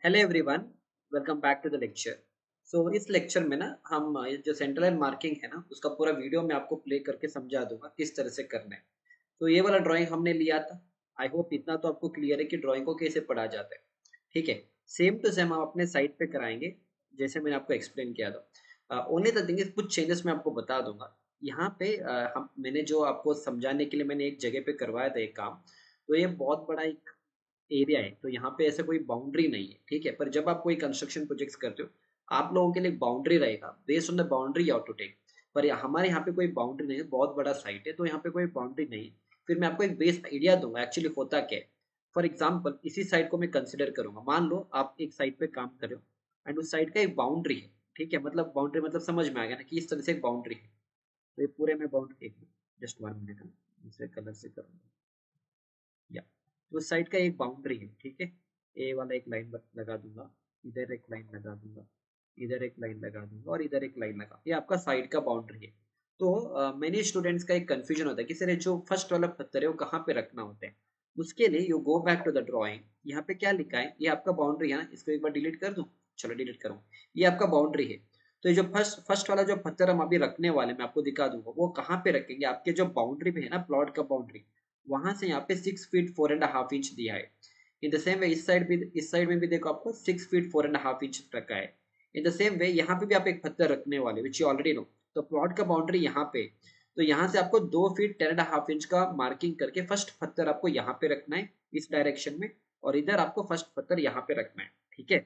Hello everyone, welcome back to the lecture. इस lecture में ना हम जो सेंट्रल लाइन मार्किंग है ना उसका पूरा वीडियो मैं आपको प्ले करके समझा दूंगा किस तरह से करना है। तो ये वाला ड्राइंग हमने लिया था। आई होप इतना तो आपको क्लियर है कि ड्राइंग को कैसे पढ़ा जाता है। ठीक है, सेम टू सेम हम अपने साइट पे कराएंगे जैसे मैंने आपको एक्सप्लेन किया था। ओनली द थिंग इज कुछ चेंजेस मैं आपको बता दूंगा। यहाँ पे हम मैंने जो आपको समझाने के लिए मैंने एक जगह पे करवाया था एक काम। तो ये बहुत बड़ा एक एरिया है, तो यहाँ पे ऐसा कोई बाउंड्री नहीं है। ठीक है, पर जब आप कोई कंस्ट्रक्शन प्रोजेक्ट्स करते हो आप लोगों के लिए बाउंड्री रहेगा। Based on the boundary you have to take. पर हमारे यहाँ पे कोई बाउंड्री नहीं है, बहुत बड़ा साइट है तो यहाँ पे कोई बाउंड्री नहीं है। फिर मैं आपको एक बेस आइडिया दूंगा एक्चुअली होता क्या है। फॉर एग्जाम्पल इसी साइट को मैं कंसिडर करूंगा। मान लो आप एक साइट पे काम कर रहे हो एंड उस साइट का एक बाउंड्री है। ठीक है, मतलब बाउंड्री मतलब समझ में आ गया ना कि इस तरह से एक बाउंड्री है। तो ये पूरे में बाउंड्री एक जस्ट 1 मिनट है, दूसरे कलर से करूंगा या तो उस साइड का एक बाउंड्री है। ठीक है, ए वाला एक लाइन लगा दूंगा, इधर एक लाइन लगा दूंगा, इधर एक लाइन लगा दूंगा और इधर एक लाइन लगा, ये आपका साइड का बाउंड्री है। तो मेनी स्टूडेंट्स का एक कंफ्यूजन होता है कि सर ये जो फर्स्ट वाला पत्थर है वो कहाँ पे रखना होता है। उसके लिए you go back to the drawing. यहाँ पे क्या लिखा है, ये आपका बाउंड्री है ना। इसको एक बार डिलीट कर दूं, चलो डिलीट करूँ। ये आपका बाउंड्री है। तो ये जो फर्स्ट फर्स्ट वाला जो पत्थर हम अभी रखने वाले मैं आपको दिखा दूंगा वो कहाँ पे रखेंगे, आपके जो बाउंड्री पे है ना, प्लॉट का बाउंड्री। वहां से यहाँ पे 6 फीट 4.5 इंच दिया है। इन द सेम वे इस साइड में भी देखो आपको 6 फीट 4.5 इंच रखा है। इन द सेम वे यहाँ पे भी आप एक पत्थर रखने वाले विच यू ऑलरेडी नो। तो प्लॉट का बाउंड्री यहाँ पे। तो यहाँ से आपको 2 फीट 10.5 इंच का मार्किंग करके फर्स्ट पत्थर आपको यहाँ पे रखना है इस डायरेक्शन में। और इधर आपको फर्स्ट पत्थर यहाँ पे रखना है। ठीक है,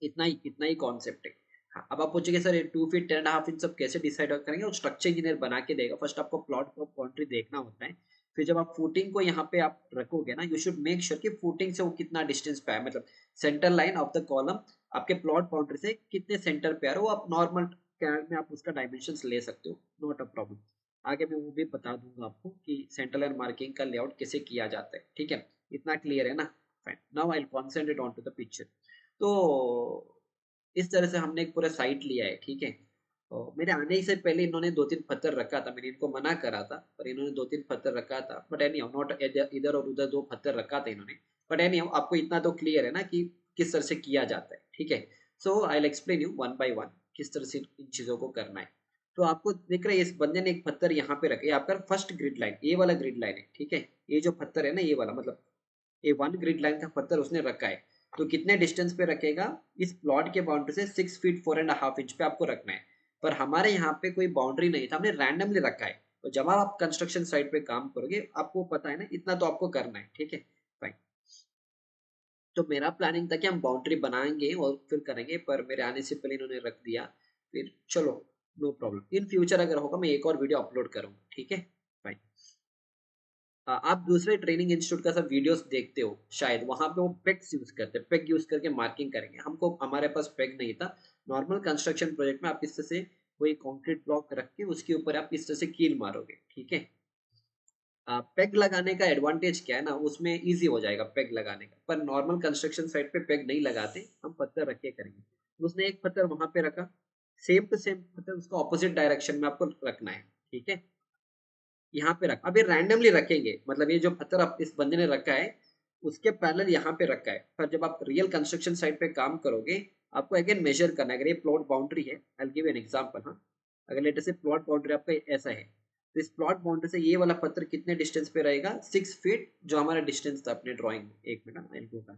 इतना ही कॉन्सेप्ट है। हाँ, अब आप पूछेंगे सर ये 2 फीट 10.5 इंच सब कैसे डिसाइड करेंगे, और स्ट्रक्चर इंजीनियर बना के देगा। फर्स्ट आपको प्लॉट को बाउंड्री देखना होता है। फिर जब आप फुटिंग को यहाँ पे आप रखोगे ना, यू शुड मेक श्योर कि फुटिंग से वो कितना डिस्टेंस पे है, मतलब centre line of the column आपके प्लॉट बाउंड्री से कितने सेंटर पे आ रहा है। वो आप नॉर्मल कैड में आप उसका डायमेंशन ले सकते हो, नॉट अ प्रॉब्लम। आगे मैं वो भी बता दूंगा आपको कि सेंटर लाइन मार्किंग का लेआउट कैसे किया जाता है। ठीक है, इतना क्लियर है ना। Fine, now I will concentrate on to the picture. तो इस तरह से हमने एक पूरा साइट लिया है। ठीक है, तो मेरे आने से पहले इन्होंने 2-3 पत्थर रखा था। मैंने इनको मना करा था पर इन्होंने 2-3 पत्थर रखा था। बट एनी हाउ नॉट इधर और उधर 2 पत्थर रखा था इन्होंने। बट एनी हाउ आपको इतना तो क्लियर है ना कि किस तरह से किया जाता है। ठीक है, so I will explain you one by one किस तरह से इन चीजों को करना है। तो आपको दिख रहा है इस बंदे ने एक पत्थर यहाँ पे रखा है। ये आपका फर्स्ट ग्रिड लाइन, ये वाला ग्रिड लाइन है। ठीक है, ये जो पत्थर है ना ये वाला, मतलब ये 1 ग्रिड लाइन का पत्थर उसने रखा है। तो कितने डिस्टेंस पे रखेगा, इस प्लॉट के बाउंड्री से 6 फीट 4.5 इंच पे आपको रखना है। पर हमारे यहाँ पे कोई बाउंड्री नहीं था, हमने रैंडमली रखा है। तो जब आप कंस्ट्रक्शन साइट पे काम करोगे आपको पता है ना, इतना तो आपको करना है। ठीक है, फाइन। तो मेरा प्लानिंग था कि हम बाउंड्री बनाएंगे और फिर करेंगे, पर मेरे आने से पहले इन्होंने रख दिया। फिर चलो, नो प्रॉब्लम। इन फ्यूचर अगर होगा मैं एक और वीडियो अपलोड करूंगा। ठीक है, फाइन। आप दूसरे ट्रेनिंग इंस्टीट्यूट का सब वीडियोस देखते हो शायद, वहां पे वो पेग्स यूज करते हैं। पेग यूज करके मार्किंग करेंगे। हमको हमारे पास पेग नहीं था। नॉर्मल कंस्ट्रक्शन प्रोजेक्ट में आप इस तरह से कोई कंक्रीट ब्लॉक रख के उसके ऊपर आप इस तरह से कील मारोगे। ठीक है, पेग लगाने का एडवांटेज क्या है ना, उसमें इजी हो जाएगा पेग लगाने का। पर नॉर्मल कंस्ट्रक्शन साइट पे पेग नहीं लगाते, हम पत्थर रख के करेंगे। उसने एक पत्थर वहां पे रखा, सेम टू सेम पत्थर उसका ऑपोजिट डायरेक्शन में आपको रखना है। ठीक है, यहाँ पे रख, अभी रैंडमली रखेंगे, मतलब ये जो पत्थर आप इस बंदे ने रखा है उसके पैरेलल यहाँ पे रखा है। पर जब आप रियल कंस्ट्रक्शन साइट पे काम करोगे आपको अगेन मेजर करना है। अगर ये प्लॉट बाउंड्री है, I will give an example. हाँ, अगर लेट से प्लॉट बाउंड्री आपका ऐसा है, तो इस प्लॉट बाउंड्री से ये वाला पत्थर कितने डिस्टेंस पे रहेगा, 6 फीट, जो हमारा डिस्टेंस था अपने ड्रॉइंग में। एक मिनट, आई विल गो।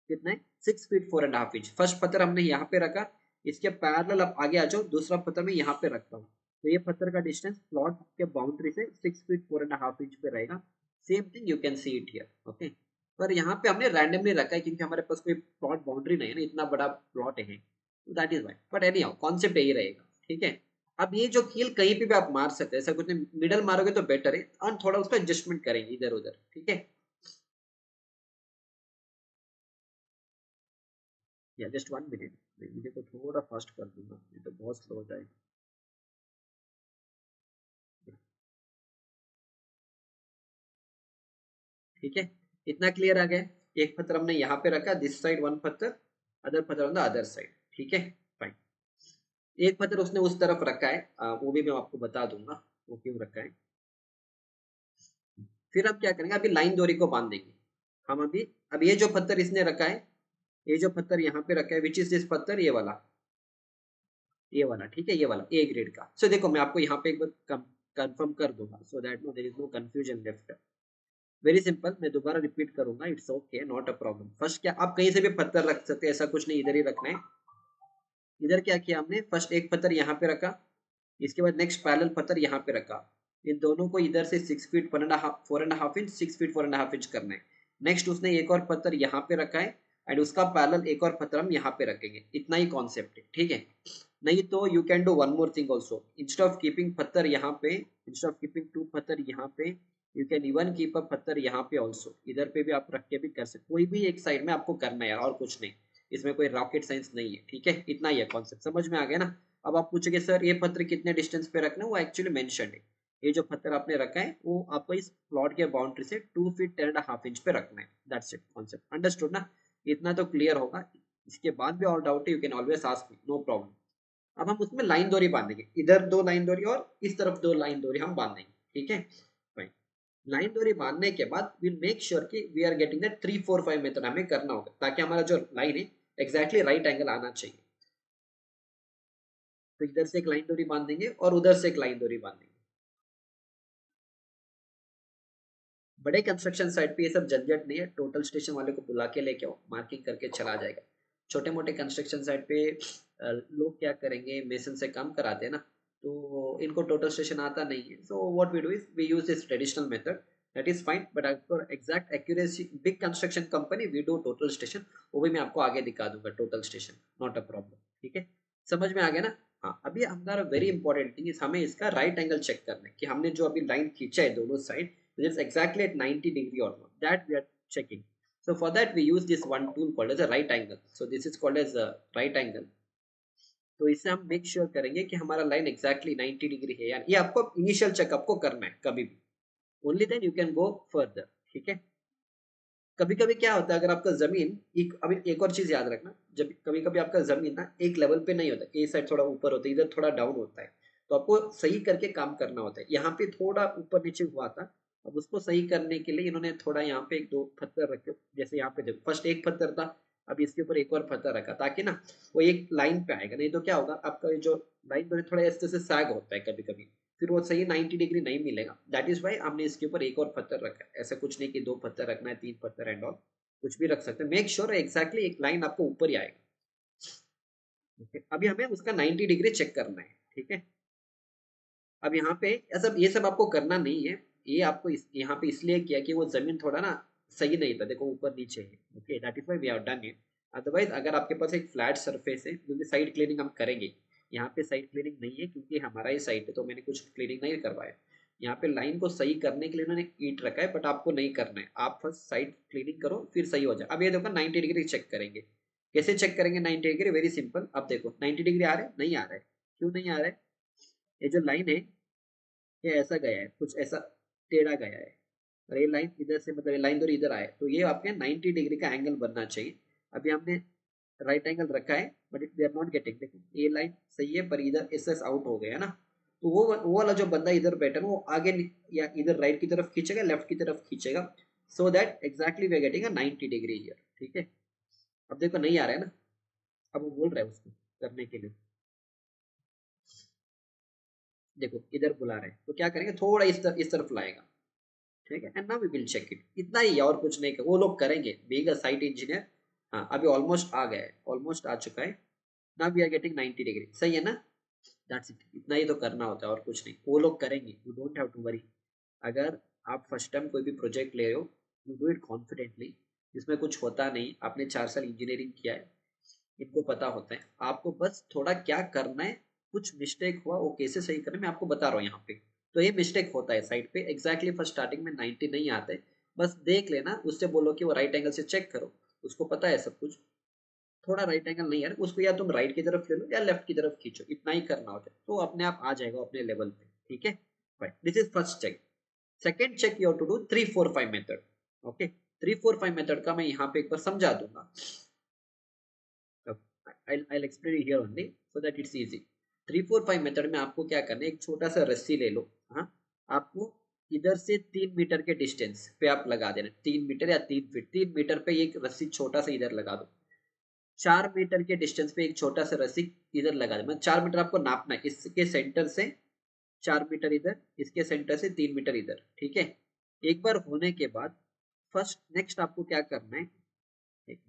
कितना है, 6 फीट 4.5 इंच फर्स्ट पत्थर हमने यहाँ पे रखा। इसके पैरेलल आप आगे आ जाओ, दूसरा पत्थर मैं यहाँ पे रखता हूँ। तो ये पत्थर का डिस्टेंस प्लॉट के बाउंड्री से 6 फीट 4.5 इंच पे रहेगा। Same thing you can see it here. Okay, पर यहाँ पे हमने रैंडमली रखा है क्योंकि हमारे पास कोई प्लॉट बाउंड्री नहीं है ना, इतना बड़ा प्लॉट है। That is why, but any how concept यही रहेगा। ठीक है, अब ये जो कील कहीं पे भी आप मार सकते हैं, ऐसा कुछ नहीं। मिडल मारोगे तो बेटर है, और थोड़ा उसका एडजस्टमेंट करेंगे इधर उधर। ठीक है, या जस्ट 1 मिनट, वीडियो को थोड़ा फास्ट कर दूंगा, नहीं तो बहुत स्लो हो जाएगा। ठीक है, इतना क्लियर आ गया। एक पत्थर हमने यहाँ पे रखा, दिस साइड वन पत्थर, अदर पत्थर ऑन द अदर साइड। ठीक है, फाइन। एक पत्थर उसने उस तरफ रखा है, वो भी मैं आपको बता दूंगा वो क्यों रखा है। फिर अब क्या करेंगे, अभी लाइन दोरी को बांध देंगे हम। अभी अब ये जो पत्थर इसने रखा है ये जो पत्थर यहाँ पे रखा है विच इज दिस पत्थर, ये वाला ठीक है, ये वाला ए ग्रेड का। सो देखो मैं आपको यहाँ पे एक बार कंफर्म कर दूंगा so that no there is no confusion left. Very simple, मैं दोबारा रिपीट करूंगा, it's okay not a problem. First क्या, आप कहीं से भी पत्थर रख सकते हैं, ऐसा कुछ नहीं, इधर ही रखना है। इधर क्या किया हमने, फर्स्ट एक पत्थर यहाँ पे रखा, इसके बाद नेक्स्ट पैरेलल पत्थर यहाँ पे रखा। इन दोनों को इधर से 6 फीट 4.5 इंच 6 फीट 4.5 इंच करना है। नेक्स्ट उसने एक और पत्थर यहाँ पे रखा है एंड उसका पैरेलल एक और पत्थर हम यहाँ पे रखेंगे। इतना ही कॉन्सेप्ट है, ठीक है। नहीं तो you can do one more thing also, instead of keeping पत्थर यहाँ पे, इंस्टेड ऑफ कीपिंग 2 पत्थर यहाँ पे, you can even keep a पत्थर यहाँ पे ऑल्सो, इधर पे भी आप रख के भी कर सकते, कोई भी एक साइड में आपको करना है और कुछ नहीं। इसमें कोई रॉकेट साइंस नहीं है, ठीक है, इतना ही है कॉन्सेप्ट, समझ में आ गया ना। अब आप पूछेंगे सर ये पत्थर कितने डिस्टेंस पे रखना है, वो एक्चुअली मेंशन है। ये जो पत्थर आपने रखा है वो आपको इस प्लॉट के बाउंड्री से 2 फीट 10.5 इंच पे रखना है। दैट्स इट कॉन्सेप्ट, अंडरस्टूड ना। इतना तो क्लियर होगा। इसके बाद भी और डाउट है, you can always ask me, no problem. अब हम उसमें लाइन डोरी बांधेंगे, इधर 2 लाइन डोरी और इस तरफ 2 लाइन डोरी हम बांधेंगे, ठीक है। फाइन। लाइन डोरी बांधने के बाद विल मेक श्योर कि we are getting that 3 4 5 method हमें करना होगा, ताकि हमारा जो लाइन है एग्जैक्टली राइट एंगल आना चाहिए। तो इधर से एक लाइन डोरी बांधेंगे और उधर से एक लाइन डोरी बांधेंगे। बड़े कंस्ट्रक्शन साइट पे ये सब झंझट नहीं है, टोटल स्टेशन वाले को बुला के लेके आओ, मार्किंग करके चला जाएगा। छोटे मोटे कंस्ट्रक्शन साइट पे लोग क्या करेंगे, मेसन से काम कराते हैं ना, तो इनको टोटल स्टेशन आता नहीं है। So what we do is we use this traditional method, that is fine, but for exact accuracy big construction company we do total station, वो भी मैं आपको आगे दिखा दूंगा total station, not a problem, ठीक है। समझ में आ गया ना। हाँ, अभी हमारा वेरी इंपॉर्टेंट थिंग इज हमें इसका राइट एंगल चेक करना है कि हमने जो अभी लाइन खींचा है दोनों side, it's exactly at 90 degree or not, that we are checking. So for that we use this one tool called as a right angle. So this is called as a right angle. तो इससे हम make sure करेंगे कि हमारा line exactly 90 degree है, यानी ये आपको इनिशियल चेक आपको करना है कभी भी, only then you can go further, ठीक है। कभी कभी क्या होता है, अगर आपका जमीन एक, अभी एक और चीज याद रखना, जब कभी कभी आपका जमीन ना एक लेवल पे नहीं होता, ए साइड थोड़ा ऊपर होता है, इधर थोड़ा डाउन होता है, तो आपको सही करके काम करना होता है। यहाँ पे थोड़ा ऊपर नीचे हुआ था, अब उसको सही करने के लिए इन्होंने थोड़ा यहाँ पे एक दो पत्थर रखे, जैसे यहाँ पे देखो फर्स्ट एक पत्थर था, अब इसके ऊपर एक और पत्थर रखा, ताकि ना वो एक लाइन पे आएगा। नहीं तो क्या होगा, आपका जो लाइन थोड़ा ऐसे से सैग होता है कभी कभी, फिर वो सही 90 डिग्री नहीं मिलेगा। दैट इज वाई हमने इसके ऊपर एक और पत्थर रखा है। ऐसा कुछ नहीं कि 2 पत्थर रखना है, 3 पत्थर एंड ऑल, कुछ भी रख सकते हैं, मेक श्योर एग्जैक्टली एक लाइन आपको ऊपर ही आएगा। okay? अभी हमें उसका 90 डिग्री चेक करना है, ठीक है। अब यहाँ पे ऐसा ये सब आपको करना नहीं है, ये आपको यहाँ पे इसलिए किया कि वो जमीन थोड़ा ना सही नहीं था, देखो ऊपर नीचे है, okay, that is why we have done it. Otherwise अगर आपके पास एक फ्लैट सरफेस है, क्योंकि साइड क्लीनिंग हम करेंगे, यहाँ पे साइड क्लीनिंग नहीं है क्योंकि हमारा ही साइड है, तो मैंने कुछ क्लीनिंग नहीं करवाया। यहाँ पे लाइन को सही करने के लिए उन्होंने ईंट रखा है, बट आपको नहीं करना है, आप फर्स्ट साइड क्लीनिंग करो फिर सही हो जाए। अब ये देखो 90 डिग्री चेक करेंगे, कैसे चेक करेंगे 90 डिग्री, वेरी सिंपल। अब देखो 90 डिग्री आ रहा है, नहीं आ रहा है, क्यों नहीं आ रहा है, ये जो लाइन है ये ऐसा गया है, कुछ ऐसा टेढ़ा गया है, और ये लाइन इधर से, मतलब ये लाइन तो इधर आए, तो ये आपके 90 डिग्री का एंगल बनना चाहिए। अभी हमने राइट एंगल रखा है, but it we are not getting, देखो ये लाइन सही है पर इधर एस एस आउट हो गया ना, तो वो वाला जो बंदा इधर बैठा है वो आगे या इधर राइट की तरफ खींचेगा, लेफ्ट की तरफ खींचेगा, so that exactly we are getting a 90 degree here, ठीक है। अब देखो नहीं आ रहा है ना, अब वो बोल रहा है उसको करने के लिए, देखो इधर बुला रहे हैं, तो क्या करेंगे, थोड़ा इस तरफ लाएगा, ठीक है, and now we will check it, इतना ही है और कुछ नहीं कर, वो लोग करेंगे, बीइंग अ साइट इंजीनियर। हाँ, अभी ऑलमोस्ट आ गया है, ऑलमोस्ट आ चुका है। Now we are getting 90 degree, सही है ना। दैट्स इट, इतना ही तो करना होता है और कुछ नहीं, वो लोग करेंगे, you don't have to worry. अगर आप फर्स्ट टाइम कोई भी प्रोजेक्ट ले रहे हो, यू डू इट कॉन्फिडेंटली, इसमें कुछ होता नहीं, आपने 4 साल इंजीनियरिंग किया है, इनको पता होता है, आपको बस थोड़ा क्या करना है, कुछ मिस्टेक हुआ वो कैसे सही करना है, मैं आपको बता रहा हूँ यहाँ पे। तो ये मिस्टेक होता है साइड पे, एग्जैक्टली फर्स्ट स्टार्टिंग में 90 नहीं आते, बस देख लेना, उससे बोलो कि वो राइट एंगल से चेक करो, उसको पता है सब कुछ। थोड़ा राइट एंगल नहीं है उसको, या तुम राइट की तरफ ले लो या लेफ्ट की तरफ खींचो, इतना ही करना होता है, तो अपने आप आ जाएगा अपने लेवल पे, ठीक है। Right, this is first check. Second check you have to do 3 4 5 method, okay. 3 4 5 method का मैं यहाँ पे एक बार समझा दूंगा, I'll explain it here only so that it's easy. 3 4 5 method में आपको क्या करना है, एक छोटा सा रस्सी ले लो, हाँ, आपको इधर से 3 मीटर के डिस्टेंस पे आप लगा देना, 3 मीटर या 3 फीट, 3 मीटर पे एक रस्सी छोटा सा इधर लगा दो, 4 मीटर के डिस्टेंस पे एक छोटा सा रस्सी इधर लगा दे, मतलब 4 मीटर आपको नापना है, इसके सेंटर से 4 मीटर इधर, इसके सेंटर से 3 मीटर इधर, ठीक है। एक बार होने के बाद फर्स्ट नेक्स्ट आपको क्या करना है, एक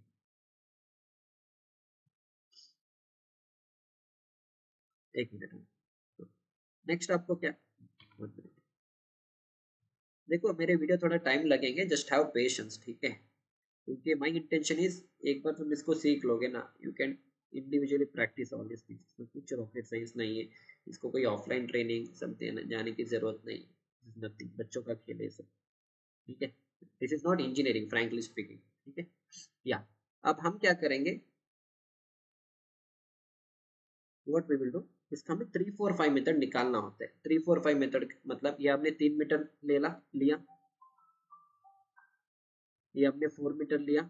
एक मिनट, नेक्स्ट आपको क्या, देखो मेरे वीडियो थोड़ा टाइम लगेंगे, जस्ट हैव पेशेंस, ठीक है, क्योंकि माय इंटेंशन इज एक बार तुम इसको सीख लोगे ना, you can individually practice all this things, इसमें कुछ रॉकेट साइंस नहीं है, इसको कोई ऑफलाइन ट्रेनिंग सब देने जाने की जरूरत नहीं, नथिंग, बच्चों का खेल है सब, ठीक है। This is not engineering frankly speaking, ठीक है। या अब हम क्या करेंगे, व्हाट वी विल डू, इसका हमें 3 4 5 मेथड निकालना होता है। 3 4 5 मेथड मतलब ये आपने 3 मीटर लिया, ये हमने 4 मीटर लिया,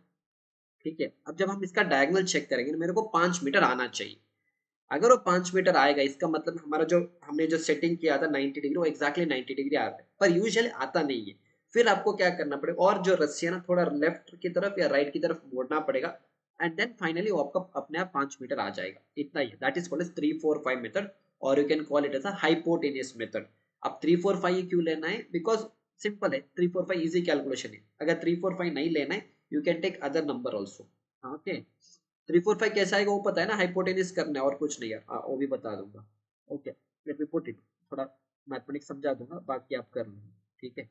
ठीक है। अब जब हम इसका डायगोनल चेक करेंगे, मेरे को 5 मीटर आना चाहिए। अगर वो 5 मीटर आएगा, इसका मतलब हमारा जो हमने जो सेटिंग किया था 90 डिग्री, वो एक्जैक्टली 90 डिग्री आ रहा है, पर यूजुअली आता नहीं है। फिर आपको क्या करना पड़ेगा, और जो रस्सी है ना थोड़ा लेफ्ट की तरफ या राइट की तरफ मोड़ना पड़ेगा, एंड देन फाइनली वो आपका अपने आप 5 मीटर आ जाएगा, इतना ही। That is called as 3 4 5 method, और you can call it as a hypotenuse method. अब 3 4 5 क्यों लेना है, बिकॉज सिंपल है, 3 4 5 इजी कैलकुलेशन है। अगर 3 4 5 नहीं लेना है, you can take other number also, okay. 3 4 5 कैसा आएगा वो पता है ना, हाइपोटेनिस करना है और कुछ नहीं है, वो भी बता दूंगा, okay. Let me put it, थोड़ा मैथमेटिक्स समझा दूंगा, बाकी आप कर लेंगे, ठीक है।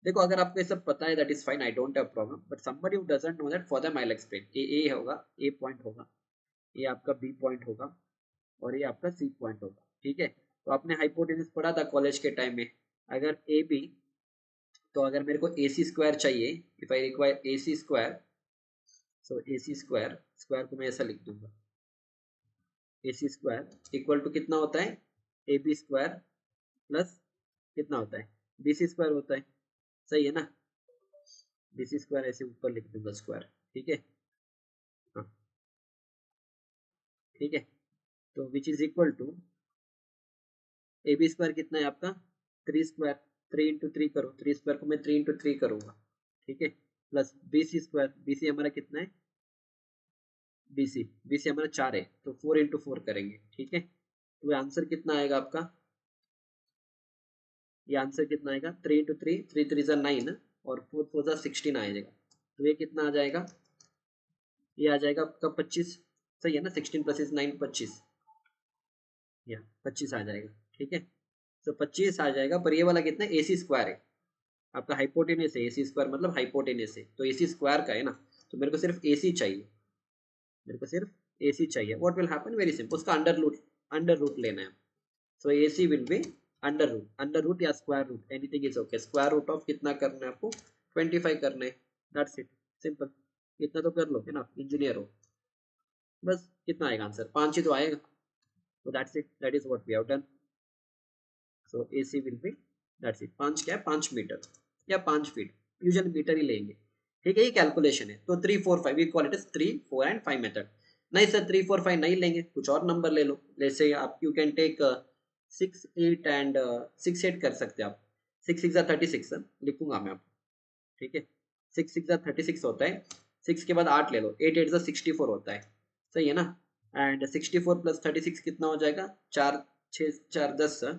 देखो अगर आपको ये सब पता है that is fine, I don't have problem, but somebody who doesn't know that, for them I will explain. A होगा, ए पॉइंट होगा, ये आपका बी पॉइंट होगा, और ये आपका सी पॉइंट होगा, ठीक है। तो आपने हाइपोटेनिस पढ़ा था कॉलेज के टाइम में, अगर ए बी, तो अगर मेरे को ए सी स्क्वायर चाहिए, if I require A C square, so A C square, square को मैं ऐसा लिख दूंगा, A C square equal to कितना होता है, ए बी स्क्वायर प्लस कितना होता है, बी सी स्क्वायर होता है, सही है ना। बी सी स्क्वायर ऐसे ऊपर लिख दूंगा स्क्वायर, ठीक है, हाँ, ठीक है। तो which is equal to A B square कितना है आपका, 3 स्क्वायर, 3 × 3 करो, 3 स्क्वायर को मैं 3 × 3 करूंगा, ठीक है, plus B C square, B C हमारा कितना है, बी सी हमारा 4 है, तो 4 × 4 करेंगे, ठीक है। तो आंसर कितना आएगा आपका, ये आंसर कितना आएगा, 3 × 3, 3 3 9, और 4 4 16 आ जाएगा। तो ये कितना आ जाएगा, ये आ जाएगा आपका 25, सही है ना, 16 + 9 25, या 25 आ जाएगा, ठीक है। तो 25 आ जाएगा, पर ये वाला कितना ए सी स्क्वायर है, आपका हाइपोटेनियस है, ए सी स्क्वायर मतलब हाइपोटेनियस है, तो ए सी स्क्वायर का है ना, तो मेरे को सिर्फ ए सी चाहिए, मेरे को सिर्फ ए सी चाहिए। What will happen, very simple, उसका अंडर रूट लेना है। So A C will be under root या square root, anything is okay. Square root of कितना करना है आपको, 25 करना है, दैट्स इट, सिंपल। इतना तो कर लोगे ना, इंजीनियर हो, बस कितना आएगा आंसर, 5 ही तो आएगा। तो that's it, that is what we have done. So A C will be, that's it, 5 क्या है, 5 मीटर या 5 फीट, यूजुअली मीटर ही लेंगे, ठीक है। ये कैलकुलेशन है, तो 3 4 5 equal it is 3 4 and 5 method. नहीं सर 3 4 5 नहीं लेंगे, कुछ और नंबर ले लो, जैसे आप यू कैन टेक 6 8 एंड 6 8 कर सकते हैं आप, 6 6 36 लिखूंगा मैं आपको, ठीक है। 6 6 36 होता है, 6 के बाद 8 ले लो, 8 8 64 होता है, सही है ना। एंड 64 + 36 कितना हो जाएगा, 4 6 4 10,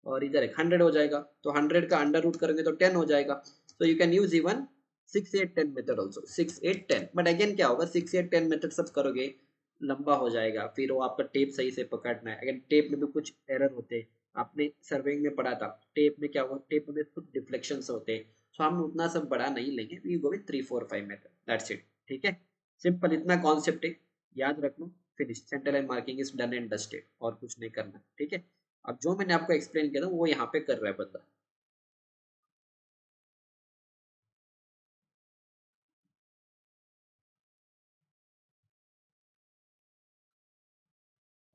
और इधर एक 100 हो जाएगा, तो 100 का अंडर रूट करेंगे तो 10 हो जाएगा। So you can use even 6 8 10 method also, 6 8 10, but again क्या होगा, 6 8 10 मेथड सब करोगे लंबा हो जाएगा, फिर वो आपका टेप सही से पकड़ना है, अगर टेप में भी कुछ एरर होते हैं, आपने सर्वेइंग में पढ़ा था, टेप में क्या हुआ, टेप में कुछ डिफ्लेक्शंस होते हैं, सो हम उतना सब बड़ा नहीं लेंगे, we go with 3 4 5 method, that's it, ठीक है। सिंपल इतना कॉन्सेप्ट है, याद रख लो, finish, centre line marking is done and dusted, और कुछ नहीं करना, ठीक है। अब जो मैंने आपको एक्सप्लेन किया था वो यहाँ पे कर रहा है बंदा।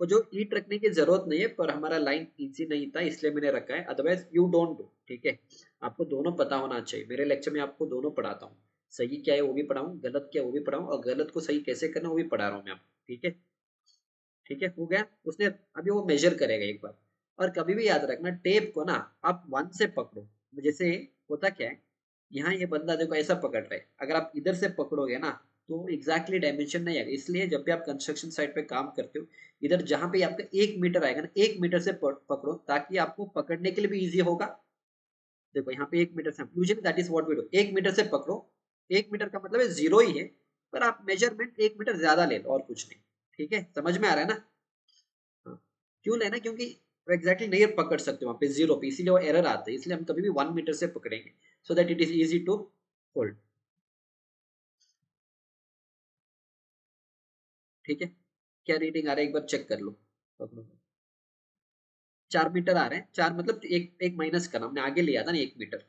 वो जो ईट रखने की जरूरत नहीं है, पर हमारा लाइन इजी नहीं था इसलिए मैंने रखा है, अदरवाइज यू डोंट डू, ठीक है। आपको दोनों पता होना चाहिए, मेरे लेक्चर में आपको दोनों पढ़ाता हूँ, सही क्या है वो भी पढ़ाऊँ, गलत क्या है वो भी पढ़ाऊँ, और गलत को सही कैसे करना वो भी पढ़ा रहा हूँ मैं आपको, ठीक है। ठीक है, हो गया, उसने अभी वो मेजर करेगा एक बार। और कभी भी याद रखना, टेप को ना आप 1 से पकड़ो, जैसे होता क्या है, यहाँ ये बंदा देखो ऐसा पकड़ रहा है, अगर आप इधर से पकड़ोगे ना, तो एग्जैक्टली डायमेंशन नहीं आएगा। इसलिए जब भी आप कंस्ट्रक्शन साइट पे काम करते हो, इधर जहां पे आपका 1 मीटर आएगा ना, 1 मीटर से पकड़ो ताकि आपको पकड़ने के लिए भी इजी होगा। देखो यहाँ पे 1 मीटर से usually that is what we do, 1 metre से पकड़ो। 1 मीटर का मतलब है जीरो ही है, पर आप मेजरमेंट 1 मीटर ज्यादा ले लो और कुछ नहीं। ठीक है, समझ में आ रहा है ना? हाँ। क्यों लेना, क्योंकि एग्जैक्टली नहीं पकड़ सकते वहां पे जीरो पे, इसीलिए वो एरर आते हैं। इसलिए हम कभी भी 1 मीटर से पकड़ेंगे, so that it is easy to hold. ठीक है, क्या रीडिंग आ रहा है एक बार चेक कर लो। पकड़ो। 4 मीटर आ रहे हैं, चार मतलब एक एक माइनस करना, हमने आगे लिया था ना 1 मीटर।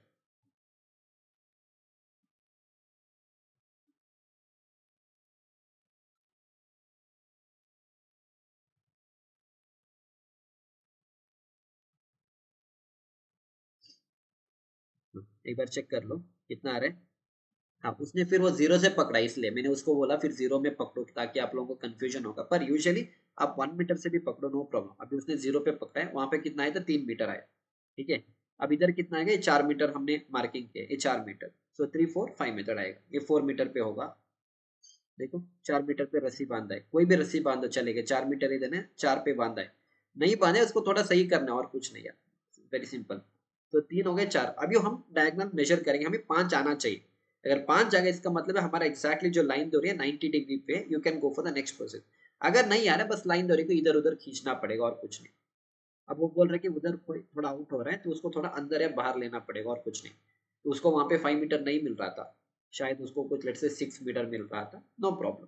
एक बार चेक कर लो कितना आ रहा है। हाँ, उसने फिर वो जीरो से पकड़ा, इसलिए मैंने उसको बोला फिर जीरो में पकड़ो ताकि आप लोगों को कंफ्यूजन होगा। पर यूजुअली आप 1 मीटर से भी पकड़ो, नो प्रॉब्लम। अभी उसने जीरो पे पकड़ा है, वहां पे कितना आया था, 3 मीटर आया। ठीक है, अब इधर कितना आएगा, ये 4 मीटर हमने मार्किंग किया, ये 4 मीटर। सो 3 4 5 मीटर आएगा, ये 4 मीटर पे होगा। देखो 4 मीटर पे रस्सी बांधा है, कोई भी रस्सी बांधो चलेगा। 4 मीटर इधर है, चार पे बांधा है। नहीं बांधे उसको थोड़ा सही करना है और कुछ नहीं है, वेरी सिंपल। तो तीन हो गए, चार। अभी हम डायगोनल मेजर करेंगे, हमें 5 आना चाहिए। अगर 5 आ गया इसका मतलब है हमारा एग्जैक्टली जो लाइन दो रही है 90 डिग्री पे, you can go for the next process. अगर नहीं आ रहा है, बस लाइन दो रही को इधर उधर खींचना पड़ेगा और कुछ नहीं। अब वो बोल रहे कि उधर कोई थोड़ा आउट हो रहा है, तो उसको थोड़ा अंदर या बाहर लेना पड़ेगा और कुछ नहीं। तो उसको वहां पे 5 मीटर नहीं मिल रहा था, शायद उसको कुछ लेट से 6 मीटर मिल रहा था, नो प्रॉब्लम।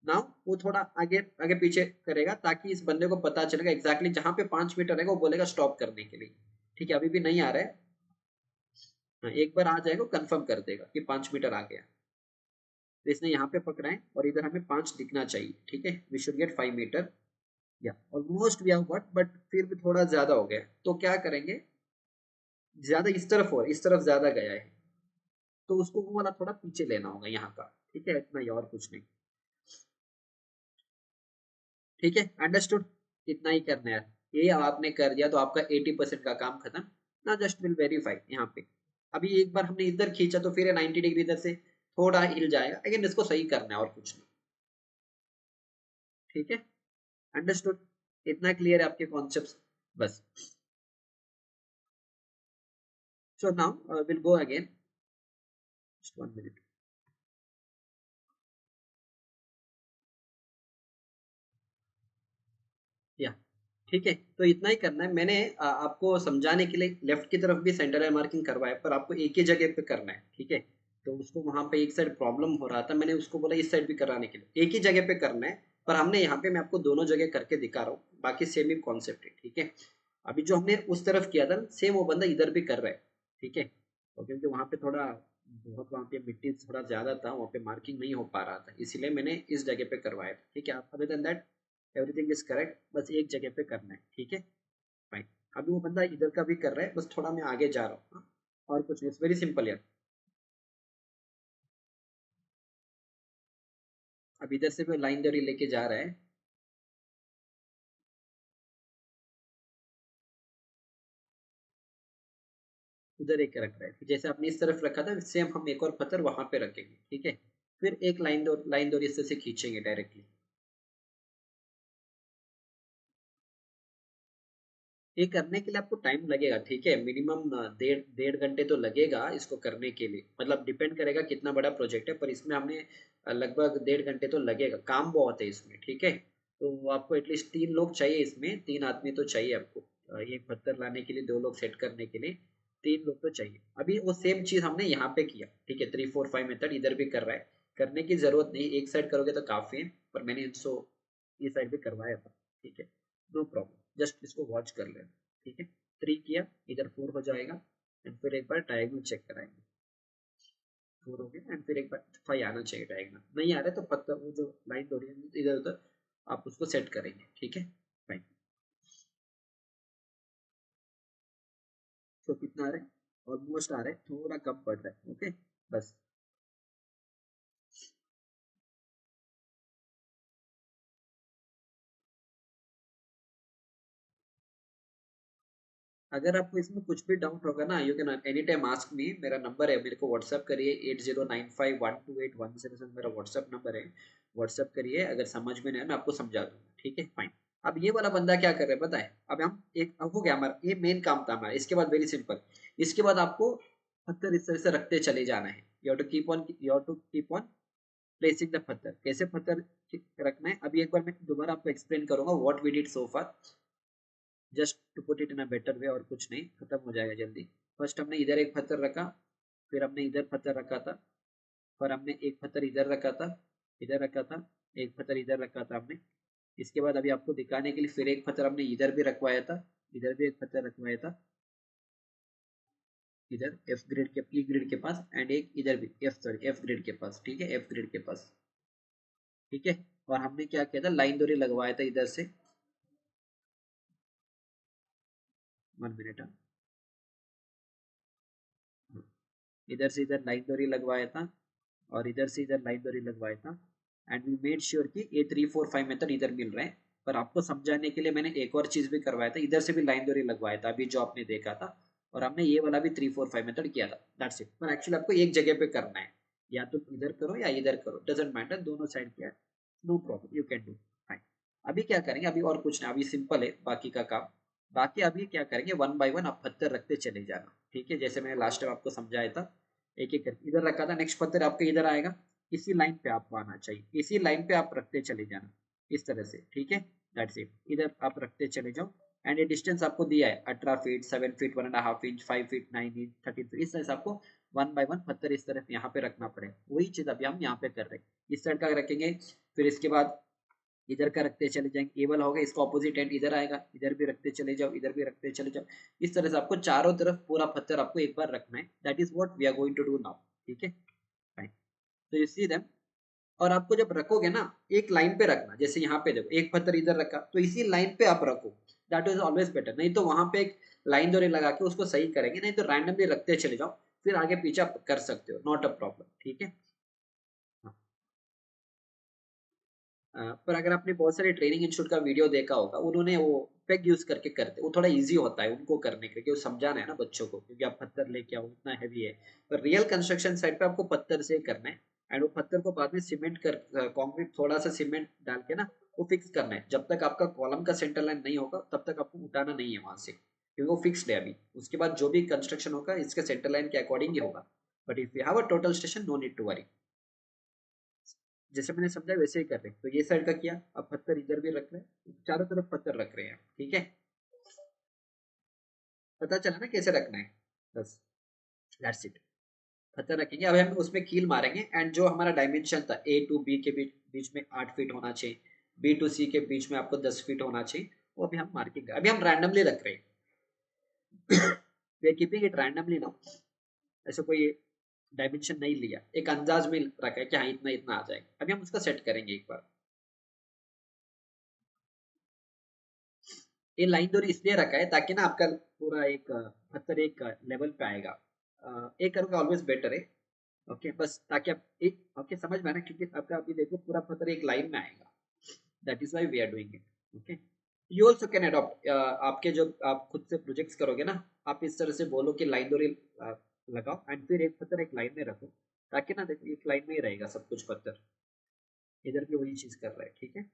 नाउ वो थोड़ा आगे आगे पीछे करेगा ताकि इस बंदे को पता चलेगा एग्जैक्टली जहां पे 5 मीटर रहेगा वो बोलेगा स्टॉप करने के लिए। ठीक है, अभी भी नहीं आ रहा है। हाँ, एक बार आ जाएगा कंफर्म कर देगा कि 5 मीटर आ गया। तो इसने यहाँ पे पकड़ा है और इधर हमें 5 दिखना चाहिए। ठीक है, वी शुड गेट 5 मीटर। या almost we have got, but फिर भी थोड़ा ज्यादा हो गया। तो क्या करेंगे, ज्यादा इस तरफ हो, इस तरफ ज्यादा गया है, तो उसको वो वाला थोड़ा पीछे लेना होगा यहाँ का। ठीक है, इतना ही और कुछ नहीं। ठीक है, अंडरस्टूड। इतना ही करना है। ये आपने कर दिया तो आपका 80% का काम खत्म। ना जस्ट विल वेरीफाई यहाँ पे। अभी एक बार हमने इधर खींचा तो फिर 90 डिग्री इधर से थोड़ा हिल जाएगा, लेकिन इसको सही करना है और कुछ नहीं। ठीक है, अंडरस्टूड। इतना क्लियर है आपके कॉन्सेप्ट? बस। So now will go again, just 1 minute. या ठीक है, तो इतना ही करना है। मैंने आपको समझाने के लिए लेफ्ट की तरफ भी सेंटर लाइन मार्किंग करवाया, पर आपको एक ही जगह पे करना है। ठीक है, तो उसको वहां पे एक साइड प्रॉब्लम हो रहा था, मैंने उसको बोला इस साइड भी कराने के लिए एक ही जगह पे करना है। पर हमने यहाँ पे मैं आपको दोनों जगह करके दिखा रहा हूँ, बाकी सेम ही कॉन्सेप्ट है। ठीक है, अभी जो हमने उस तरफ किया था सेम वो बंदा इधर भी कर रहा है। ठीक है, तो क्योंकि वहां पे थोड़ा बहुत वहां पे मिट्टी थोड़ा ज्यादा था, वहां पे मार्किंग नहीं हो पा रहा था, इसीलिए मैंने इस जगह पे करवाया था। ठीक है, other than that everything is correct, बस एक जगह पे करना है। ठीक है, फाइन। अभी वो बंदा इधर का भी कर रहा है, बस थोड़ा मैं आगे जा रहा हूँ। हाँ? और कुछ नहीं, इट्स वेरी सिंपल यार। अब इधर से भी लाइन दरी लेके जा रहा है, उधर एक रख रहा है। जैसे आपने इस तरफ रखा था सेम हम एक और पत्थर वहां पे रखेंगे। ठीक है, फिर एक लाइन दो इस तरह से खींचेंगे डायरेक्टली। ये करने के लिए आपको टाइम लगेगा। ठीक है, मिनिमम 1.5 घंटे तो लगेगा इसको करने के लिए। मतलब डिपेंड करेगा कितना बड़ा प्रोजेक्ट है, पर इसमें हमने लगभग 1.5 घंटे तो लगेगा। काम बहुत है इसमें। ठीक है, तो आपको एटलीस्ट 3 लोग चाहिए, इसमें 3 आदमी तो चाहिए आपको। ये पत्थर लाने के लिए 2 लोग सेट करने के लिए 3 लोग तो चाहिए। अभी वो सेम चीज हमने यहाँ पे किया। ठीक है, 3 4 5 मेथड इधर भी कर रहा है। करने की जरूरत नहीं, एक साइड करोगे तो काफी है, पर मैंने इसको ये साइड भी करवाया था। ठीक है, नो प्रॉब्लम, जस्ट इसको वॉच कर लेना। ठीक है, 3 किया, इधर 4 हो जाएगा। एंड फिर एक बार डायगोनल चेक कराएंगे। 4 हो गया, एंड फिर एक बार 5 आना चाहिए डायगोनल। नहीं आ रहा है तो पत्ता वो जो लाइन हो रही है इधर उधर आप उसको सेट करेंगे। ठीक है, फाइन। तो कितना आ रहा है, ऑलमोस्ट आ रहा है, थोड़ा कम पड़ रहा है। ओके, बस। अगर आपको इसमें कुछ भी डाउट होगा ना, you can any time ask me, मेरा नंबर है, मेरे को व्हाट्सअप करिए 8095128127 मेरा व्हाट्सअप नंबर है, व्हाट्सअप करिए, अगर समझ में नहीं आए मैं आपको समझा दूंगा, ठीक है फाइन। अब ये वाला बंदा क्या कर रहा है बताए, अब हम एक अब हो गया हमारा, ये मेन काम था हमारा। इसके बाद वेरी सिंपल, इसके बाद आपको पत्थर इस तरह से रखते चले जाना है। You have to keep on placing the पत्थर। कैसे पत्थर रखना है अभी एक बार मैं दोबारा आपको एक्सप्लेन करूंगा, what we did so far, just to put it in a better way, और कुछ नहीं, खत्म हो जाएगा जल्दी। फर्स्ट हमने इधर एक पत्थर रखा, फिर हमने इधर पत्थर रखा था, फिर हमने एक पत्थर इधर रखा था, इधर रखा था, एक पत्थर इधर रखा था हमने। इसके बाद अभी आपको दिखाने के लिए फिर एक पत्थर हमने इधर भी रखवाया था, इधर भी एक पत्थर रखवाया था, इधर एफ ग्रेड के ई ग्रेड के पास, एंड एक इधर भी एफ ग्रेड के पास, ठीक है, एफ ग्रेड के पास, ठीक है। और हमने क्या किया था, लाइन डोरी लगवाया था इधर से, 1 मिनट, इधर से इधर लाइन डोरी लगवाया था, और इधर से इधर लाइन डोरी लगवाया था, एंड वी मेड श्योर कि ये 3 4 5 मेथड इधर मिल रहे हैं। पर आपको समझाने के लिए मैंने एक और चीज भी करवाया था, इधर से भी लाइन डोरी लगवाया था अभी जो आपने देखा था, और हमने ये वाला भी 3 4 5 मेथड किया था, दैट्स इट। पर एक्चुअली आपको एक जगह पे करना है, या तो इधर करो या इधर करो, डजेंट मैटर, दोनों साइड किया, no problem, you can do fine. अभी क्या करेंगे, अभी और कुछ नहीं, अभी सिंपल है बाकी का काम। बाकी अभी क्या करेंगे, वन बाय वन आप पत्थर रखते चले जाना, ठीक है, जैसे मैंने लास्ट टाइम आपको समझाया था। एक एक करके इधर रखा था, नेक्स्ट पत्थर आपके इधर आएगा, इसी लाइन पे आपको आना चाहिए, इसी लाइन पे आप रखते चले जाना, इस तरह से, ठीक है, दैट्स इट। इधर आप रखते चले जाओ, एंड ये डिस्टेंस आपको दिया है 18 feet, 7 feet 1.5 inch, 5 feet 9 inch, 13 feet, इस तरह से आपको वन बाय वन पत्थर इस तरह यहाँ पे रखना पड़ेगा। वही चीज अभी हम यहाँ पे कर रहे हैं, इस साइड का रखेंगे, फिर इसके बाद इधर का रखते चले जाएंगे, एबल होगा, इसका ऑपोजिट एंड इधर आएगा, इधर भी रखते चले जाओ, इधर भी रखते चले जाओ। इस तरह से आपको चारों तरफ पूरा पत्थर आपको एक बार रखना है, that is what we are going to do now, ठीक है फाइन। तो यू सी देम, और आपको जब रखोगे ना, एक लाइन पे रखना, जैसे यहाँ पे देखो एक पत्थर इधर रखा, तो इसी लाइन पे आप रखो, दैट इज ऑलवेज बेटर। नहीं तो वहां पे एक लाइन डोरी लगा के उसको सही करेंगे, नहीं तो रैंडमली रखते चले जाओ, फिर आगे पीछे आप कर सकते हो, नॉट अ प्रॉब्लम, ठीक है। हाँ। पर अगर आपने बहुत सारे ट्रेनिंग इंस्टीट्यूट का वीडियो देखा होगा, उन्होंने वो पेग यूज करके करते, वो थोड़ा इजी होता है उनको करने के, क्योंकि वो समझाना है ना बच्चों को, क्योंकि आप पत्थर लेके आओ इतना हैवी है। पर रियल कंस्ट्रक्शन साइड पे आपको पत्थर से करना है, एंड वो पत्थर को बाद में सीमेंट कर, कंक्रीट थोड़ा सा सीमेंट डाल के ना वो फिक्स करना है। जब तक आपका कॉलम का सेंटर लाइन नहीं होगा तब तक आपको उठाना नहीं है वहां से, क्योंकि वो फिक्स्ड है अभी। उसके बाद जो भी कंस्ट्रक्शन होगा इसके सेंटर लाइन के अकॉर्डिंग ही होगा। But if you have a total station, no need to worry, जैसे मैंने समझा वैसे ही कर रहे हैं। तो ये साइड का किया, अब पत्थर इधर भी रख रहे हैं, चारों तरफ पत्थर रख रहे हैं, ठीक है। पता चला ना कैसे रखना है, बस दैट्स इट। पत्थर रखेंगे, अब हम उसमें कील मारेंगे, एंड जो हमारा डायमेंशन था ए टू बी के बीच बीच में 8 फीट होना चाहिए, बी टू सी के बीच में आपको 10 फीट होना चाहिए, वो अभी हम मार्किंग, अभी हम रैंडमली रख रहे हैं। We are keeping it randomly now, ऐसे कोई डायमेंशन नहीं लिया, एक अंदाज में रखा है कि हाँ इतना इतना आ जाएगा। अभी हम उसका सेट करेंगे एक बार। ये लाइन दूरी इसलिए रखा है ताकि ना आपका पूरा एक पत्थर एक लेवल पे आएगा। एक करोगे ऑलवेज बेटर है, ओके, बस ताकि आप एक, ओके, समझ में आना, क्योंकि आपका अभी देखो पूरा पत्थर एक लाइन में आएगा, that is why we are doing it, okay. You also can adopt, आपके जो आप खुद से प्रोजेक्ट्स करोगे ना, आप इस तरह से बोलो कि लाइन दूरी लगाओ, एंड फिर एक पत्थर एक लाइन में रखो, ताकि ना देखो एक लाइन में ही रहेगा सब कुछ पत्थर। इधर भी वही चीज कर रहा है, ठीक है,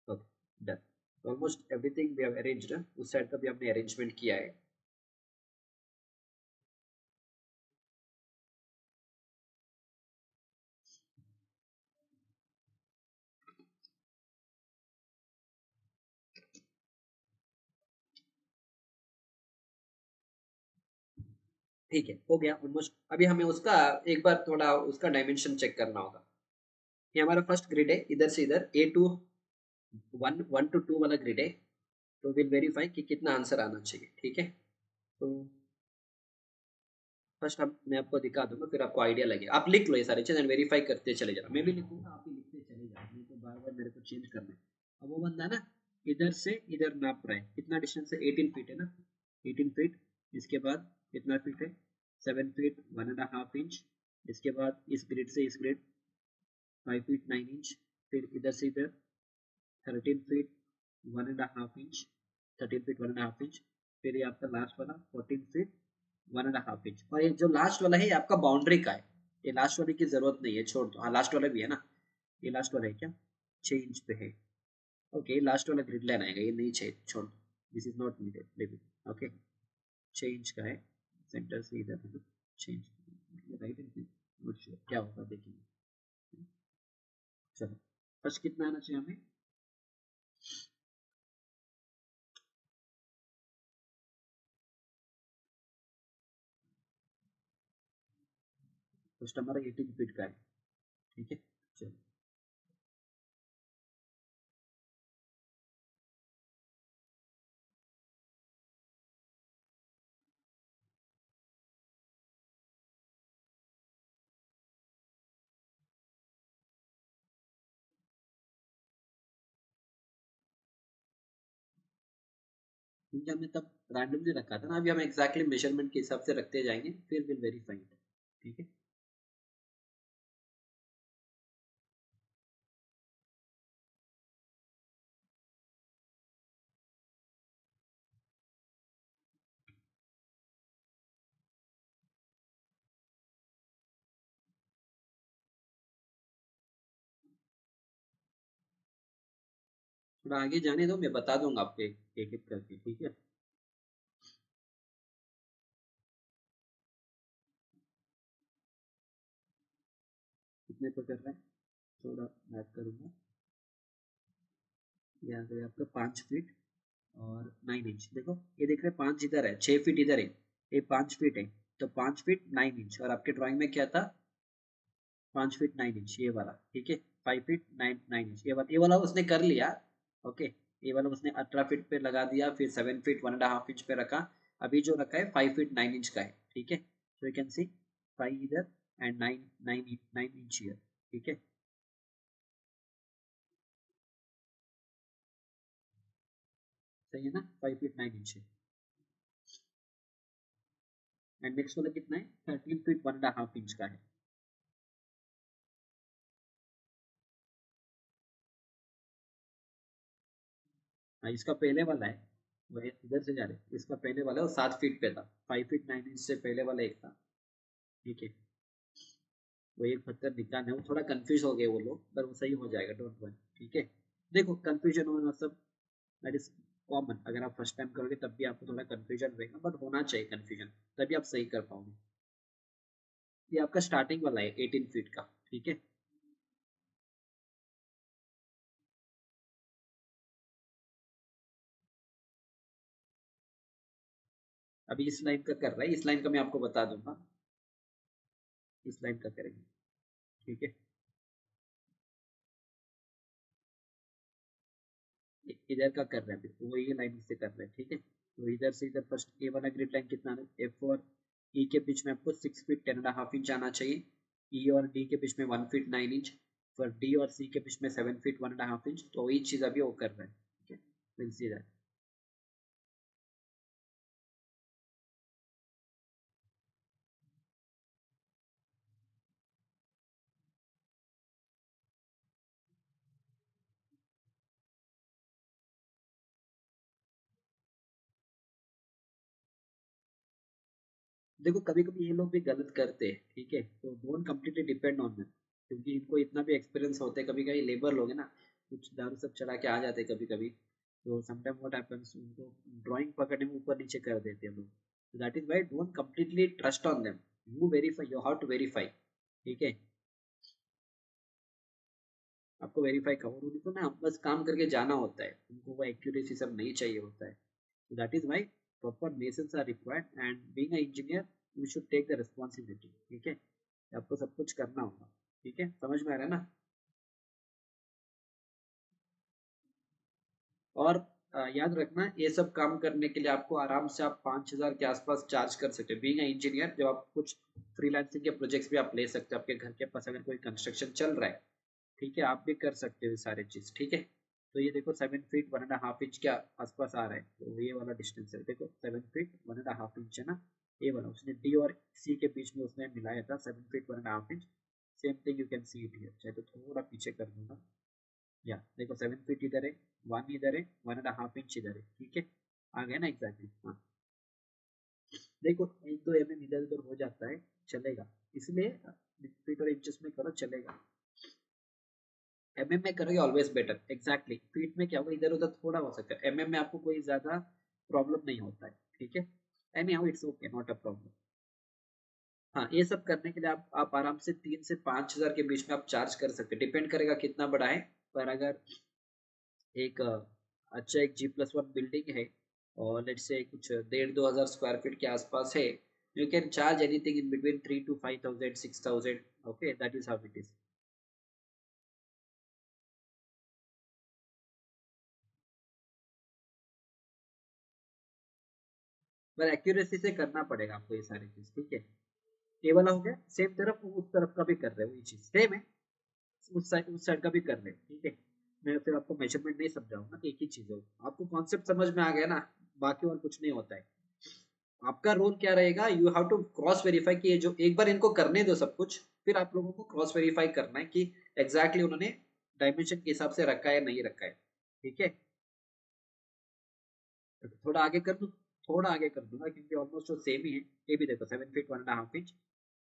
okay done. Almost everything we have arranged, उस साइड का भी हमने अरेंजमेंट किया है। ठीक है, हो गया ऑलमोस्ट। अभी हमें उसका एक बार थोड़ा उसका डायमेंशन चेक करना होगा। ये हमारा फर्स्ट ग्रिड है, इधर से इधर ए टू 1 1 to 2 वाला ग्रिड है। तो विल वेरीफाई कि कितना आंसर आना चाहिए, ठीक है। तो फर्स्ट हम मैं आपको दिखा दूंगा, फिर आपको आइडिया लगेगा। आप लिख लो ये सारी चीजें, वेरीफाई करते चले जाना, मैं भी लिखूंगा आप भी लिखते चले जाओ, नहीं तो बार बार मेरे को चेंज करना है। अब वो बंदा ना इधर से इधर नाप रहा है, कितना डिस्टेंस है, 18 फीट है ना, 18 फीट। इसके बाद कितना फीट है, 7 फीट 1.5 इंच। इसके बाद इस ग्रिड से इस ग्रिड 5 फीट 9 इंच, फिर इधर से इधर 13 फीट 1.5 इंच, 13 फीट 1.5 इंच, फिर ये आपका लास्ट वाला 14 फीट 1.5 इंच। और ये जो लास्ट वाला है ये आपका बाउंड्री का है, ये लास्ट वाले की जरूरत नहीं है, छोड़ दो। हाँ लास्ट वाला भी है ना, ये लास्ट वाला है क्या, 6 इंच पे है। ओके लास्ट वाला ग्रिड लाइन आएगा, ये नहीं चाहिए, छोड़ दो, दिस इज नॉट नीडेड, लेकिन ओके 6 इंच का है, सेंटर से इधर है ना 6 इंच, राइट है, नॉट श्योर क्या होगा देखेंगे। चलो फर्स्ट कितना आना चाहिए हमें, फर्स्ट हमारा 18 फीट का है, ठीक है। चलो क्योंकि हमने तब रैंडमली रखा था ना, अभी हम एग्जैक्टली मेजरमेंट के हिसाब से रखते जाएंगे, फिर विल वेरीफाई, ठीक है। थोड़ा आगे जाने दो, मैं बता दूंगा आपको एक एक करके, ठीक है। कितने पर कर रहा है, थोड़ा मैथ करूंगा। यहाँ पे आपका 5 फीट और 9 इंच, देखो ये देख रहे हैं 5 इधर है, 6 फीट इधर है, ये 5 फीट है, तो 5 फीट 9 इंच, और आपके ड्राइंग में क्या था, 5 फीट 9 इंच ये वाला, ठीक है। 5 फीट 9 इंच ये वाला उसने कर लिया, ओके। ये वाला उसने 18 फीट पे लगा दिया, फिर 7 फीट 1.5 इंच पे रखा। अभी जो रखा है 5 फीट 9 इंच का है, ठीक है। सो यू कैन सी 5 इधर एंड 9 इंच हियर, ठीक है। सही है ना, 5 फीट 9 इंच है। एंड नेक्स्ट वाला कितना है, 13 फीट 1.5 इंच का है। हाँ इसका पहले वाला है, वो इधर से जा रहे हैं। इसका पहले वाला वो 7 फीट पे था, 5 फीट 9 इंच से पहले वाला एक था, ठीक है। वो एक पत्थर निकालना है, वो थोड़ा कंफ्यूज हो गए वो लोग, पर वो सही हो जाएगा, डोंट वरी, ठीक है। देखो कंफ्यूजन होना सब दैट इज कॉमन, अगर आप फर्स्ट टाइम करोगे तब भी आपको थोड़ा कंफ्यूजन रहेगा, बट होना चाहिए कंफ्यूजन, तभी आप सही कर पाओगे। ये आपका स्टार्टिंग वाला है 18 फीट का, ठीक है। अभी इस लाइन का कर रहा है, इस लाइन का मैं आपको बता दूंगा, इस लाइन का करेंगे, ठीक है। इधर का कर रहे हैं, अभी वो ये लाइन से कर रहे हैं, ठीक है। तो इधर से इधर फर्स्ट ए वाला ग्रिड लाइन कितना है, एफ और ई के बीच में आपको 6 फीट 10.5 इंच आना चाहिए, ई और डी के बीच में 1 फीट 9 इंच, फिर डी और सी के बीच में 7 फीट 1.5 इंच, तो वही चीज अभी वो कर रहे हैं, ठीक है। Will see that. देखो कभी कभी ये लोग भी गलत करते हैं, ठीक है, तो don't completely depend on them, क्योंकि इनको इतना भी एक्सपीरियंस होते हैं, कभी कभी लेबर लोग है ना, कुछ दारू सब चढ़ा के आ जाते हैं कभी कभी, तो समटाइम व्हाट हैपेंस, उनको ड्राइंग पकड़ने में ऊपर नीचे कर देते हैं लोग, that is why don't completely trust on them, you verify, you how to verify, ठीक है। आपको वेरीफाई करो, उनको ना बस काम करके जाना होता है, उनको वो एक्यूरेसी सब नहीं चाहिए होता है, so that is why proper masons are required, and being an engineer you should take the responsibility, ठीक है। आपको सब कुछ करना होगा, ठीक है, समझ में आ रहा है ना। और याद रखना ये सब काम करने के लिए आपको आराम से आप 5,000 के आसपास चार्ज कर सकते हो, बीइंग अ इंजीनियर। जब आप कुछ फ्रीलांसिंग के प्रोजेक्ट्स भी आप ले सकते हो, आपके घर के पास अगर कोई कंस्ट्रक्शन चल रहा है, ठीक है, आप भी कर सकते हो ये सारे चीज, ठीक है। तो ये देखो 7 फीट 1.5 इंच के आसपास आ रहा है, तो ये वाला डिस्टेंस है, देखो 7 फीट 1.5 इंच है ना, ये वाला उसने डी और सी के बीच में उसने मिलाया था 7 feet 1.5 inch, same thing you can see it here, चाहे तो थोड़ा पीछे कर दूंगा। या देखो 7 फीट इधर है, 1 इधर है, 1.5 इंच इधर है, ठीक है, आ गया ना एग्जैक्टली। हाँ देखो 1-2 mm इधर उधर हो जाता है, चलेगा, इसलिए फीट और इंचेस में करो चलेगा। mm में करोगे ऑलवेज बेटर, एग्जैक्टली। फीट में क्या होगा, इधर उधर थोड़ा हो सकता है, mm में आपको कोई ज्यादा प्रॉब्लम नहीं होता है, ठीक है। Any how it's okay, not a problem. हाँ ये सब करने के लिए आप आराम से 3 से 5 हज़ार के बीच में आप चार्ज कर सकते हैं, डिपेंड करेगा कितना बड़ा है। पर अगर एक अच्छा एक G+1 बिल्डिंग है और लेट्स से कुछ 1,500-2,000 स्क्वायर फीट के आसपास है, you can charge anything in between 3 to 5,000 6,000, okay, that is how it is. पर एक्यूरेसी से करना पड़ेगा आपको ये सारी चीज, ठीक है। ये वाला हो गया, सेम तरफ उस तरफ का भी कर रहे हो, ये चीज सेम है, उस साइड का भी कर रहे हो, ठीक है। मैं फिर आपको मेजरमेंट नहीं समझाऊंगा, एक ही चीज हो, आपको कॉन्सेप्ट समझ में आ गया ना, बाकी और कुछ नहीं होता है। आपका रोल क्या रहेगा, you have to cross verify कि ये जो एक बार इनको करने दो सब कुछ, फिर आप लोगों को क्रॉस वेरीफाई करना है कि एग्जैक्टली उन्होंने डायमेंशन के हिसाब से रखा है या नहीं रखा है, ठीक है। तो थोड़ा आगे कर दूं, थोड़ा आगे कर दूंगा क्योंकि ऑलमोस्ट वो सेम ही है। ये भी देखो 7 फीट 1.5 इंच,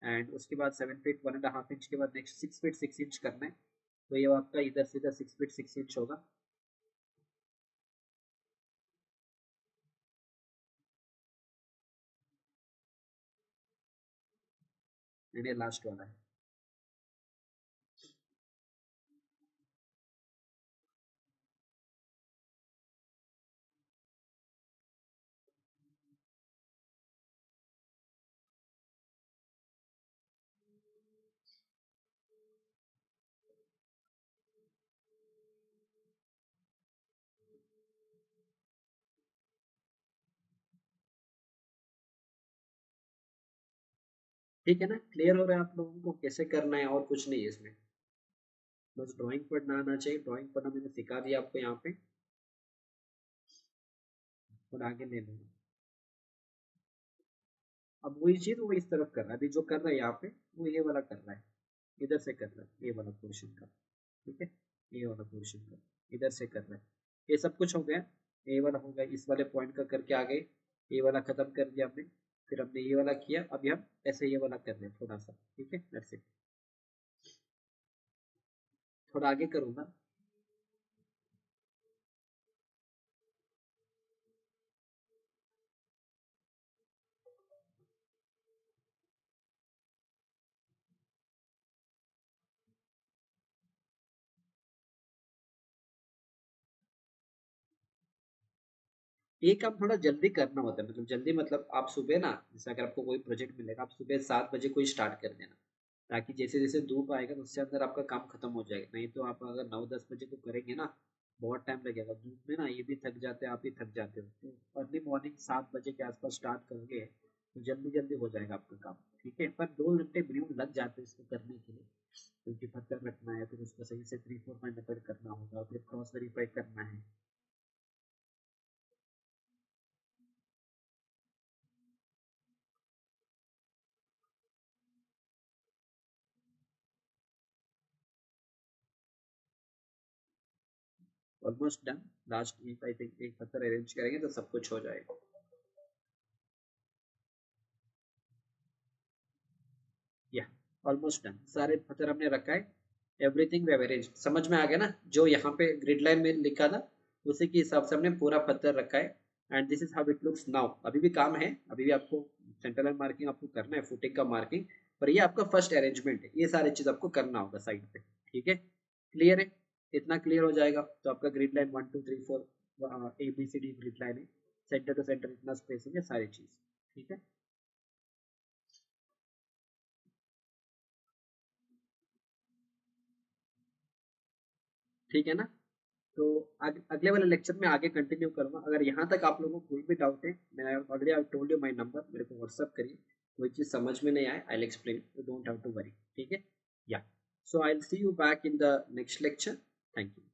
एंड उसके बाद 7 फीट 1.5 इंच के बाद नेक्स्ट 6 फीट 6 इंच करना है, तो ये आपका इधर से इधर 6 फीट 6 इंच होगा। ये लास्ट वाला है। ठीक है ना, क्लियर हो रहा है आप लोगों को कैसे करना है, और कुछ नहीं है इसमें, बस ड्राइंग पढ़ना आना चाहिए। ड्राइंग पढ़ना मैंने सिखा दिया आपको यहाँ पे, और आगे ले लूंगा। अब वही चीज वो इस तरफ कर रहा है, अभी जो कर रहा है यहाँ पे वो ये वाला कर रहा है, इधर से कर रहा है ये वाला पोर्शन का, ठीक है, ये वाला पोर्शन का इधर से कर रहा है। ये सब कुछ हो गया, ये वाला हो गया, इस वाले पॉइंट का करके आ गए, ये वाला खत्म कर दिया हमने, फिर हमने ये वाला किया, अभी हम ऐसे ये वाला कर रहे हैं थोड़ा सा, ठीक है, दैट्स इट। थोड़ा आगे करूंगा। ये काम थोड़ा जल्दी करना होता है, मतलब जल्दी मतलब आप सुबह ना, जैसे अगर आपको कोई प्रोजेक्ट मिलेगा, आप सुबह 7 बजे कोई स्टार्ट कर देना, ताकि जैसे जैसे धूप आएगा तो उससे अंदर आपका काम खत्म हो जाएगा। नहीं तो आप अगर 9-10 बजे को करेंगे ना, बहुत टाइम लगेगा धूप में ना, ये भी थक जाते हैं, आप भी थक जाते हो। तो अर्ली मॉर्निंग 7 बजे के आसपास स्टार्ट करोगे तो जल्दी जल्दी हो जाएगा आपका काम, ठीक है। पर 2 घंटे मिनिमम लग जाते हैं इसको करने के लिए, क्योंकि पत्थर रखना है, फिर उसको सही से 3-4 मेथड करना होगा, फिर क्रॉस वेरीफाई करना है। ऑलमोस्ट डन, लास्ट एक आई थिंक एक पत्थर अरेंज करेंगे तो सब कुछ हो जाएगा। या ऑलमोस्ट डन, सारे पत्थर हमने रखा है, एवरीथिंग वी हैव अरेंज, समझ में आ गया ना, जो यहाँ पे ग्रिड लाइन में लिखा था उसी के हिसाब से हमने पूरा पत्थर रखा है। And this is how it looks now. अभी भी काम है, अभी भी आपको सेंटर लाइन मार्किंग आपको करना है, फुटिंग का मार्किंग, पर ये आपका फर्स्ट अरेंजमेंट है, ये सारी चीज आपको करना होगा साइड पे, ठीक है। क्लियर है, इतना क्लियर हो जाएगा तो आपका grid line 1 2 3 4 ABCD grid line है, सेंटर टू सेंटर इतना स्पेसिंग है, सारी चीज ठीक है। ठीक है ना, तो अगले वाले लेक्चर में आगे कंटिन्यू करूंगा। अगर यहाँ तक आप लोगों को कोई भी डाउट है, मैं already I told you my number, मेरे को व्हाट्सअप करिए, कोई चीज समझ में नहीं आए I will explain, you don't have to worry, ठीक है। Yeah so I will see you back in the next lecture, thank you.